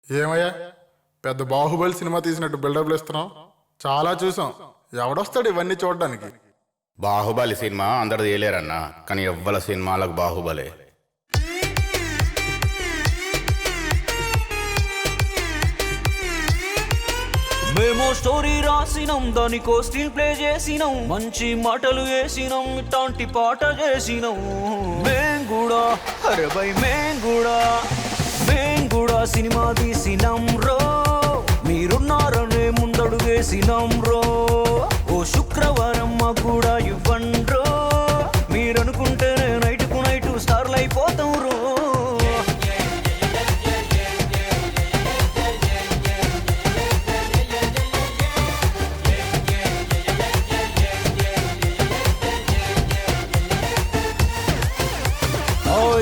ఏమయ్యా పెద్ద బాహుబలి సినిమా తీసినట్టు బిల్డప్లు ఇస్తున్నాం. చాలా చూసాం, ఎవడొస్తాడు ఇవన్నీ చూడడానికి? బాహుబలి సినిమా అందరు తీయలేరన్నా, కానీ ఎవ్వల సినిమాలకు బాహుబలే. మేము స్టోరీ రాసినాం, దానికో స్క్రీన్ ప్లే చేసినాం, మంచి మాటలు వేసినాం, ఇట్లాంటి పాట చేసినాం. మేం కూడా అరే బై మేం కూడా సినిమా తీసినాం రో, మీరున్నారనే ముందడుగేసినాం రో. ఓ శుక్రవారం మాకు కూడా ఇవ్వండ్రో, మీరనుకుంటేనే నైట్కు నైటు స్టార్లు అయిపోతాం రో.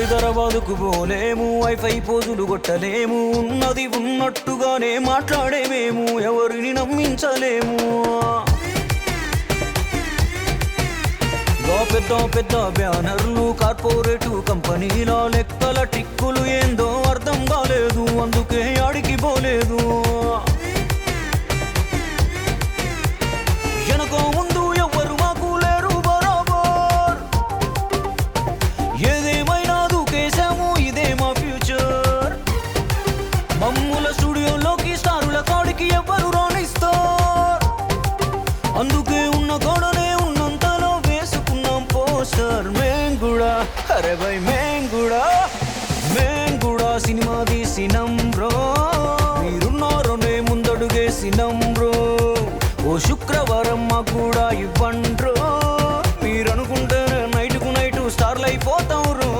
హైదరాబాదుకు పోలేము, వైఫై పోజులు కొట్టలేము, ఉన్నది ఉన్నట్టుగానే మాట్లాడేమేము, ఎవరిని నమ్మించలేము. పెద్ద పెద్ద బ్యానర్లు, కార్పొరేటు కంపెనీల లెక్కల టిక్కులు ఏందో అర్థం కాలేదు, అందుకే ఆడికి పోలేదు. వెనక ముందు ఎవ్వరు మాకు లేరు బరాబర్, ఏదేమైనా దూకేశాము, ఇదే మా ఫ్యూచర్. మమ్ముల స్టూడియోలోకి స్టారుల కాడికి ఎవ్వరు రాణిస్తారు, అందుకే ఉన్న కాడనే ఉన్నంతలో వేసుకున్నాం పోస్టర్. మేం కూడా అరే బై మేం కూడా సినిమా తీసినాం బ్రో, మీరున్నారనే ముందడుగేసినాం బ్రో. ఓ శుక్రవారం మాకు కూడా ఇవ్వండ్రో, మీరనుకుంటేనే నైట్కు నైటు స్టార్లు అయిపోతాం రో.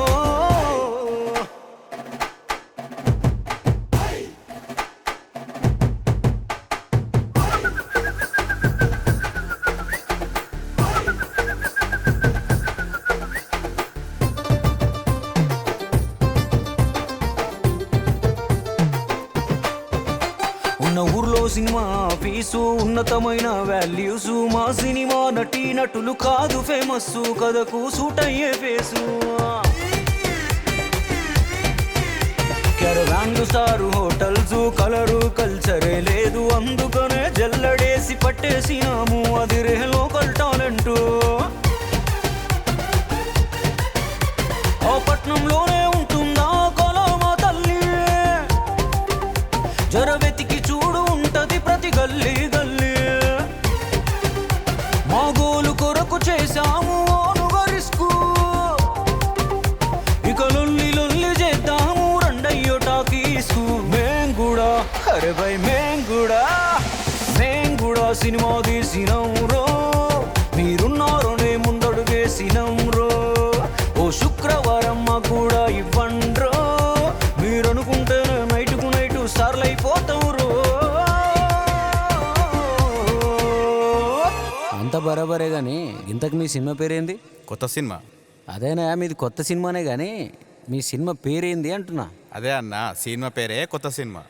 ఉన్న ఊర్లో సినిమా ఆఫీసు, ఉన్నతమైన వాల్యూస్, మా సినిమా నటీ నటులు కాదు ఫేమస్, కథకు సూట్ అయ్యే ఫేసు. క్యారవాన్లు, స్టారు హోటల్స్, కలరు కల్చరే లేదు, అందుకనే జల్లడేసి పట్టేసినాము, అది రే లోకల్ టాలెంట్. ఆ పట్నంలోనే ఉంటుందా కళామా తల్లి, జర వెతికి చూడు ఉంటది ప్రతి గల్లీ గల్లీ. మా గోలు కొరకు చేశాము ఓనుగా రిస్కు, ఇక లొల్లి లొల్లి చేద్దాము రండయ్యో టాకీసు. మేం కూడా అరే బై మేం కూడా సినిమా తీసినాం రో, మీరున్నారనే ముందడుగేసినాం రో. ఓ శుక్రవారం మాకు కూడా ఇవ్వండ్రో, మీరనుకుంటేనే నైట్కు నైటు స్టార్లు అయిపోతాం రో. అంత బరాబరే కానీ ఇంతకు మీ సినిమా పేరేంది? కొత్త సినిమా. అదేనా, మీది కొత్త సినిమానే కానీ మీ సినిమా పేరేంది అంటున్నా? అదే అన్న, సినిమా పేరే కొత్త సినిమా.